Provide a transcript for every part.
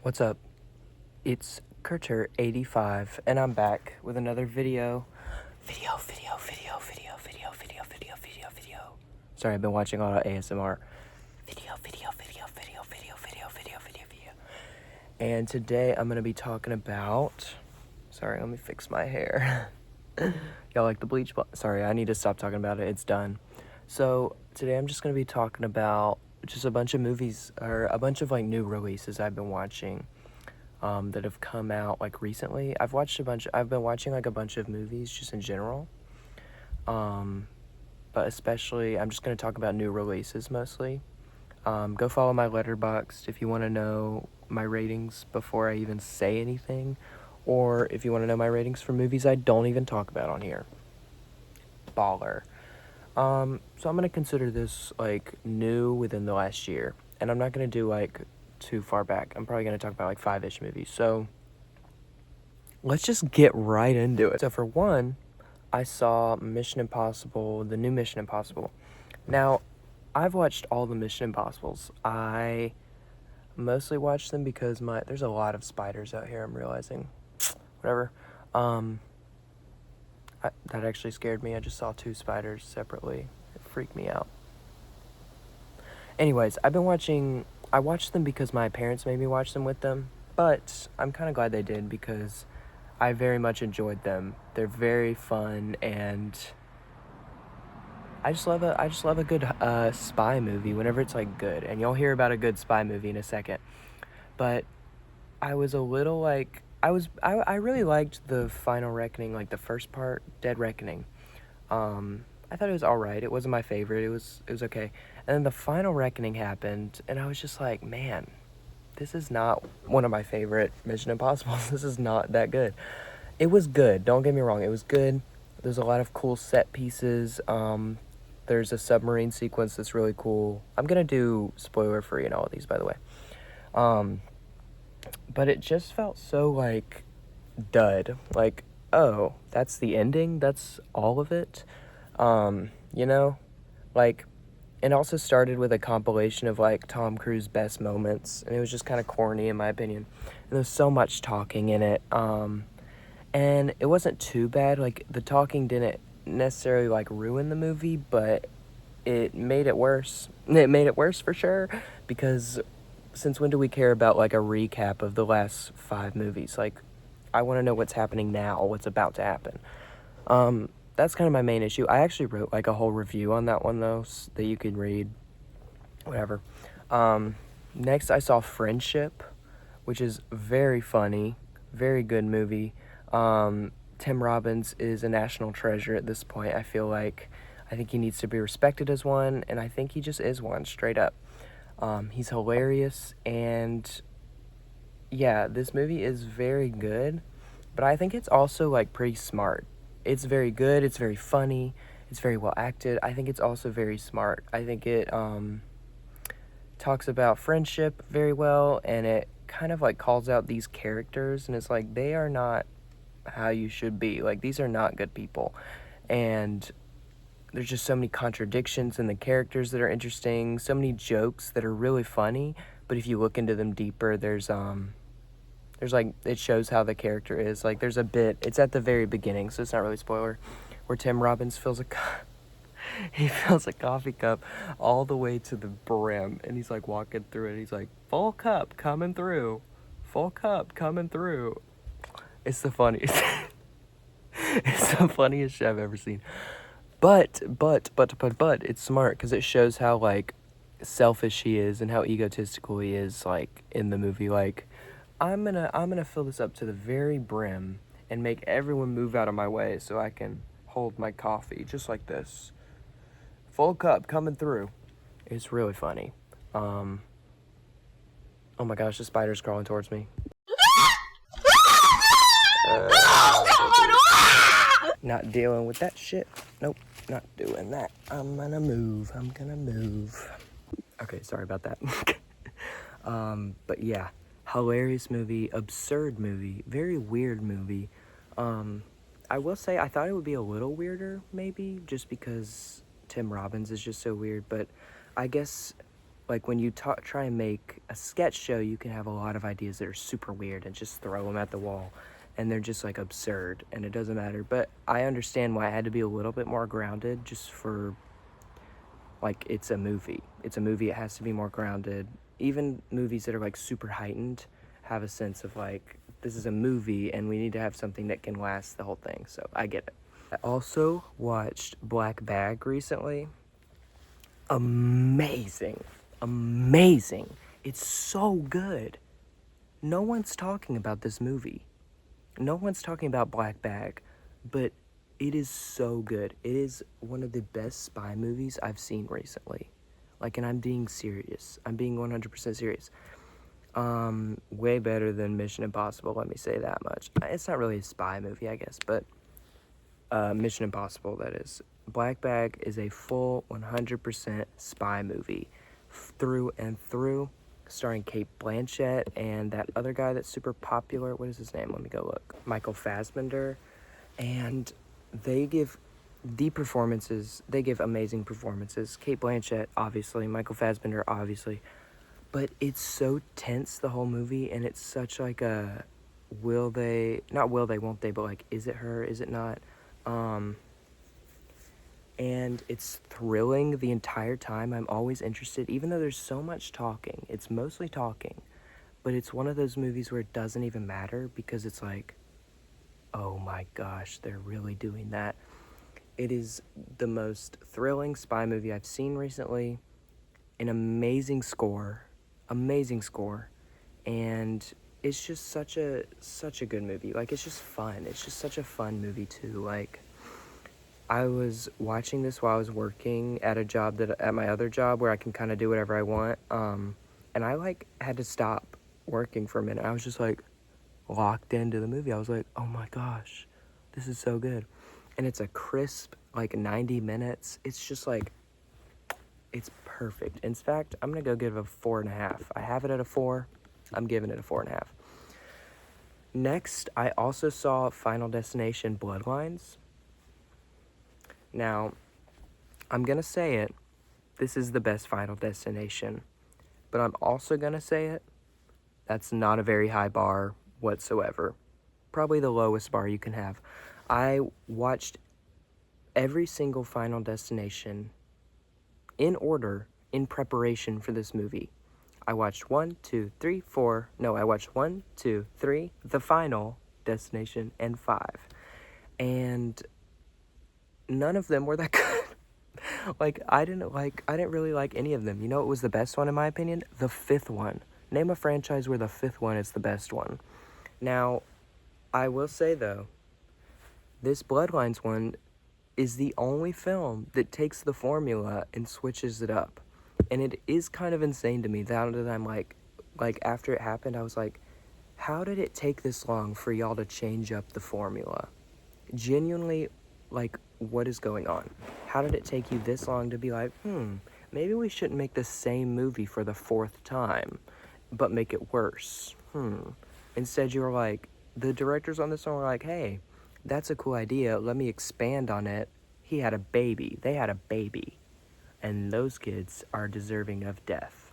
What's up? It's Kurter85, and I'm back with another video. Video. Sorry, I've been watching a lot of ASMR. Video. And today I'm going to be talking about... Sorry, let me fix my hair. Y'all like the bleach? Sorry, I need to stop talking about it. It's done. So, today I'm just going to be talking about just a bunch of movies, or a bunch of, new releases I've been watching. That have come out recently. I've been watching a bunch of movies just in general. But especially I'm just going to talk about new releases mostly. Go follow my Letterboxd if you want to know my ratings before I even say anything, or if you want to know my ratings for movies I don't even talk about on here. Baller. So I'm going to consider this new within the last year, and I'm not going to do too far back. I'm probably going to talk about 5-ish movies. So let's just get right into it. So for one, I saw Mission Impossible, the new Mission Impossible. Now, I've watched all the Mission Impossibles. I mostly watch them because there's a lot of spiders out here, I'm realizing. Whatever. That actually scared me. I just saw 2 spiders separately. It freaked me out. Anyways, I watched them because my parents made me watch them with them, but I'm kind of glad they did because I very much enjoyed them. They're very fun, and I just love a good spy movie whenever it's good. And you'll hear about a good spy movie in a second. But I was a little I really liked the Final Reckoning, the first part, Dead Reckoning. I thought it was alright. It wasn't my favorite. It was okay. And then the Final Reckoning happened, and I was just like, man, this is not one of my favorite Mission Impossibles. This is not that good. It was good. Don't get me wrong. It was good. There's a lot of cool set pieces. There's a submarine sequence that's really cool. I'm going to do spoiler free in all of these, by the way. But it just felt so, dud. Oh, that's the ending? That's all of it? It also started with a compilation of, Tom Cruise's best moments, and it was just kind of corny, in my opinion. And there was so much talking in it, and it wasn't too bad. The talking didn't necessarily, ruin the movie, but it made it worse. It made it worse for sure, because since when do we care about, a recap of the last 5 movies? I want to know what's happening now, what's about to happen. That's kind of my main issue. I actually wrote, a whole review on that one, though, that you could read. Whatever. Next, I saw Friendship, which is very funny, very good movie. Tim Robbins is a national treasure at this point, I feel like. I think he needs to be respected as one, and I think he just is one, straight up. He's hilarious, and yeah, this movie is very good, but I think it's also, pretty smart. It's very good, it's very funny, it's very well acted. I think it's also very smart. I think it, talks about friendship very well, and it kind of, calls out these characters, and it's they are not how you should be. These are not good people, and there's just so many contradictions in the characters that are interesting, so many jokes that are really funny, but if you look into them deeper, there's it shows how the character is. There's a bit, it's at the very beginning, so it's not really spoiler, where Tim Robbins fills a coffee cup all the way to the brim, and he's walking through it, and he's full cup coming through, full cup coming through. It's the funniest. It's the funniest shit I've ever seen. But it's smart because it shows how selfish he is and how egotistical he is in the movie. I'm gonna fill this up to the very brim and make everyone move out of my way so I can hold my coffee just like this. Full cup coming through. It's really funny. Oh my gosh, the spider's crawling towards me. Not dealing with that shit. Nope, not doing that. I'm gonna move. Okay, sorry about that. But yeah, hilarious movie, absurd movie, very weird movie. I will say I thought it would be a little weirder, maybe, just because Tim Robbins is just so weird, but I guess, like when you try and make a sketch show, you can have a lot of ideas that are super weird and just throw them at the wall, and they're just like absurd, and it doesn't matter. But I understand why I had to be a little bit more grounded, just for, like, it's a movie. It's a movie. It has to be more grounded. Even movies that are like super heightened have a sense of like, this is a movie and we need to have something that can last the whole thing. So I get it. I also watched Black Bag recently. Amazing. Amazing. It's so good. No one's talking about this movie. No one's talking about Black Bag, but it is so good. It is one of the best spy movies I've seen recently. Like, and I'm being serious. I'm being 100% serious. Way better than Mission Impossible, let me say that much. It's not really a spy movie, I guess, but Mission Impossible, that is. Black Bag is a full 100% spy movie, through and through, starring Kate Blanchett and that other guy that's super popular. What is his name? Let me go look. Michael Fassbender. And they give amazing performances. Kate Blanchett, obviously. Michael Fassbender, obviously. But it's so tense, the whole movie, and it's such like a won't they, but like, is it her, is it not? And it's thrilling the entire time. I'm always interested, even though there's so much talking. It's mostly talking, but it's one of those movies where it doesn't even matter, because it's like, oh my gosh, they're really doing that. It is the most thrilling spy movie I've seen recently. An amazing score, and it's just such a good movie. Like, it's just fun. It's just such a fun movie too. Like, I was watching this while I was working at at my other job, where I can kind of do whatever I want. And I like had to stop working for a minute. I was just like locked into the movie. I was like, oh my gosh, this is so good. And it's a crisp, like, 90 minutes. It's just like, it's perfect. In fact, I'm gonna go give it a 4.5. I have it at a 4. I'm giving it a 4.5. Next, I also saw Final Destination Bloodlines. Now, I'm gonna say it, this is the best Final Destination, but I'm also gonna say it, that's not a very high bar whatsoever. Probably the lowest bar you can have. I watched every single Final Destination in order in preparation for this movie. I watched 1, 2, 3, 4. No, I watched 1, 2, 3, The Final Destination, and 5. And none of them were that good. I didn't really like any of them. You know what was the best one in my opinion? The 5th one. Name a franchise where the 5th one is the best one. Now, I will say though, this Bloodlines one is the only film that takes the formula and switches it up. And it is kind of insane to me that I'm like after it happened, I was like, how did it take this long for y'all to change up the formula? Genuinely, like, what is going on? How did it take you this long to be like, maybe we shouldn't make the same movie for the 4th time, but make it worse? Instead, you were like, the directors on this one were like, hey, that's a cool idea. Let me expand on it. He had a baby. They had a baby. And those kids are deserving of death.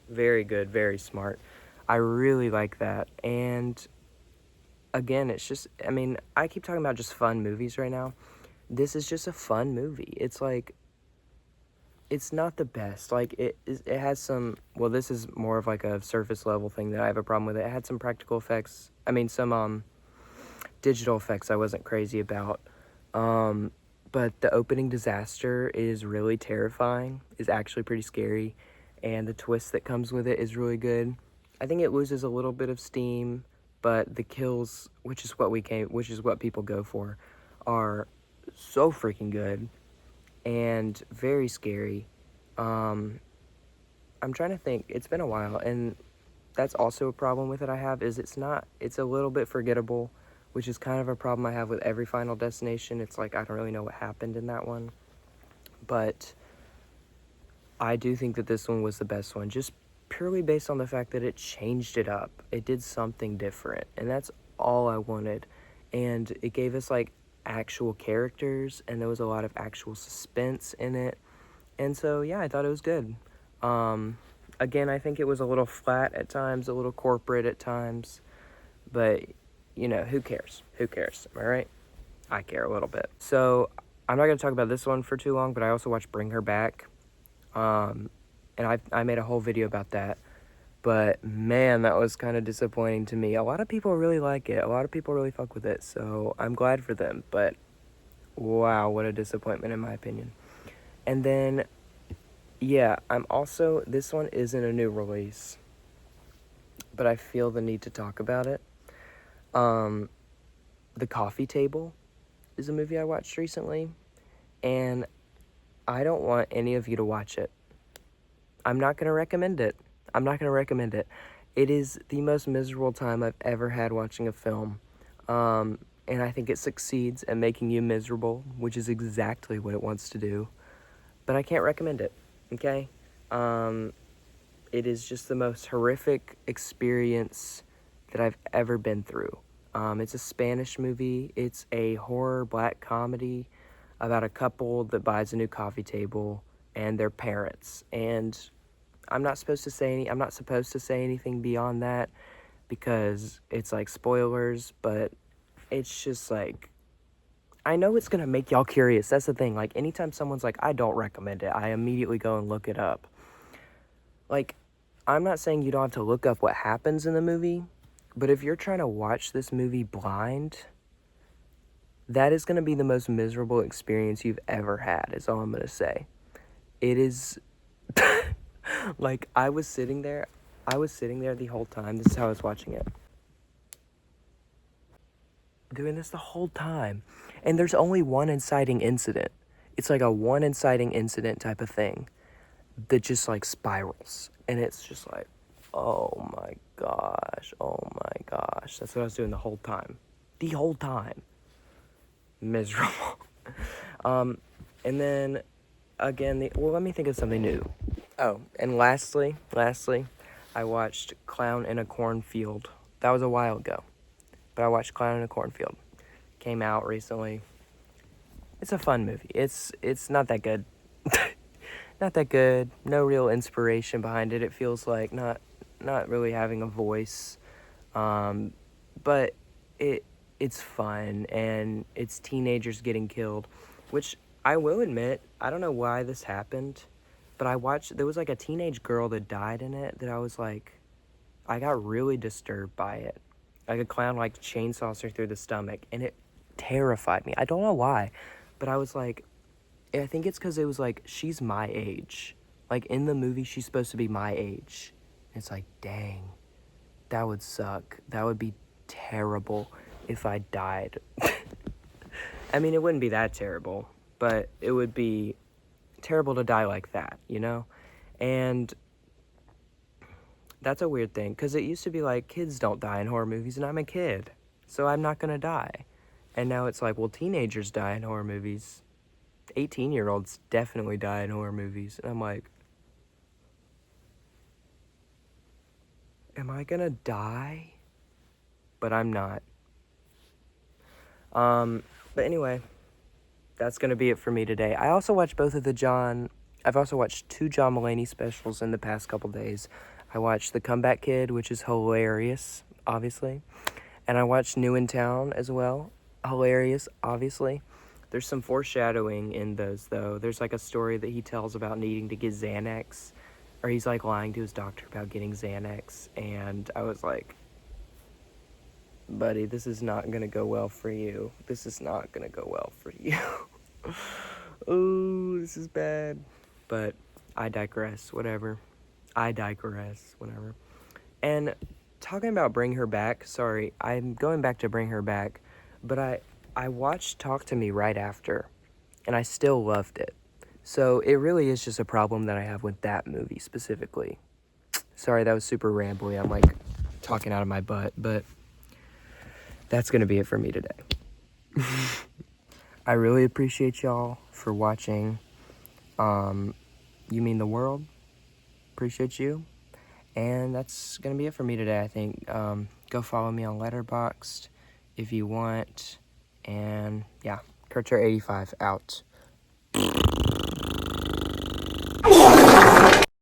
Very good, very smart. I really like that. And again, it's just, I mean, I keep talking about just fun movies right now. This is just a fun movie. It's like, it's not the best. Like, it has some, well, this is more of like a surface level thing that I have a problem with. It had some practical effects. I mean, some digital effects I wasn't crazy about. But the opening disaster is really terrifying, is actually pretty scary, and the twist that comes with it is really good. I think it loses a little bit of steam, but the kills, which is what people go for, are so freaking good and very scary. I'm trying to think. It's been a while, and that's also a problem with it I have, is it's a little bit forgettable, which is kind of a problem I have with every Final Destination. It's like, I don't really know what happened in that one. But I do think that this one was the best one, just purely based on the fact that it changed it up. It did something different, and that's all I wanted. And it gave us, like, actual characters, and there was a lot of actual suspense in it. And so, yeah, I thought it was good. Again, I think it was a little flat at times, a little corporate at times, but, you know, who cares? Who cares? Am I right? I care a little bit. So, I'm not going to talk about this one for too long, but I also watched Bring Her Back, and I made a whole video about that. But, man, that was kind of disappointing to me. A lot of people really like it. A lot of people really fuck with it, so I'm glad for them. But, wow, what a disappointment in my opinion. And then, yeah, this one isn't a new release, but I feel the need to talk about it. The Coffee Table is a movie I watched recently, and I don't want any of you to watch it. I'm not going to recommend it. It is the most miserable time I've ever had watching a film. And I think it succeeds at making you miserable, which is exactly what it wants to do. But I can't recommend it, okay? It is just the most horrific experience that I've ever been through. It's a Spanish movie. It's a horror black comedy about a couple that buys a new coffee table and their parents. And I'm not supposed to say anything beyond that because it's like spoilers, but it's just like, I know it's gonna make y'all curious. That's the thing. Like, anytime someone's like, I don't recommend it, I immediately go and look it up. Like, I'm not saying you don't have to look up what happens in the movie, but if you're trying to watch this movie blind, that is gonna be the most miserable experience you've ever had, is all I'm gonna say. It is, like, I was sitting there the whole time. This is how I was watching it. Doing this the whole time. And there's only one inciting incident. It's like a one inciting incident type of thing that just like spirals. And it's just like, oh my gosh. That's what I was doing the whole time. The whole time. Miserable. And then again, let me think of something new. Oh, and lastly, I watched Clown in a Cornfield. That was a while ago. But I watched Clown in a Cornfield. Came out recently. It's a fun movie. It's not that good. Not that good. No real inspiration behind it. It feels like not really having a voice. But it's fun, and it's teenagers getting killed, which I will admit, I don't know why this happened, but there was like a teenage girl that died in it that I was like, I got really disturbed by it. Like a clown like chainsaws her through the stomach, and it terrified me. I don't know why, but I was like, I think it's because it was like, she's my age. Like, in the movie, she's supposed to be my age. It's like, dang, that would suck. That would be terrible if I died. I mean, it wouldn't be that terrible, but it would be terrible to die like that, you know? And that's a weird thing, because it used to be like, kids don't die in horror movies, and I'm a kid, so I'm not gonna die. And now it's like, well, teenagers die in horror movies. 18-year-olds definitely die in horror movies. And I'm like, am I gonna die? But I'm not. But anyway, that's gonna be it for me today. I've also watched two John Mulaney specials in the past couple days. I watched The Comeback Kid, which is hilarious, obviously. And I watched New in Town as well. Hilarious, obviously. There's some foreshadowing in those, though. There's like a story that he tells about needing to get Xanax. Or he's like lying to his doctor about getting Xanax. And I was like, buddy, this is not gonna go well for you. Oh, this is bad. But I digress, whatever. And talking about Bring Her Back, sorry, I'm going back to Bring Her Back, but I watched Talk to Me right after, and I still loved it. So it really is just a problem that I have with that movie specifically. Sorry, that was super rambly. I'm like talking out of my butt, but that's going to be it for me today. I really appreciate y'all for watching. You mean the world. Appreciate you. And that's going to be it for me today, I think. Go follow me on Letterboxd if you want. And yeah, Kurtzer85 out.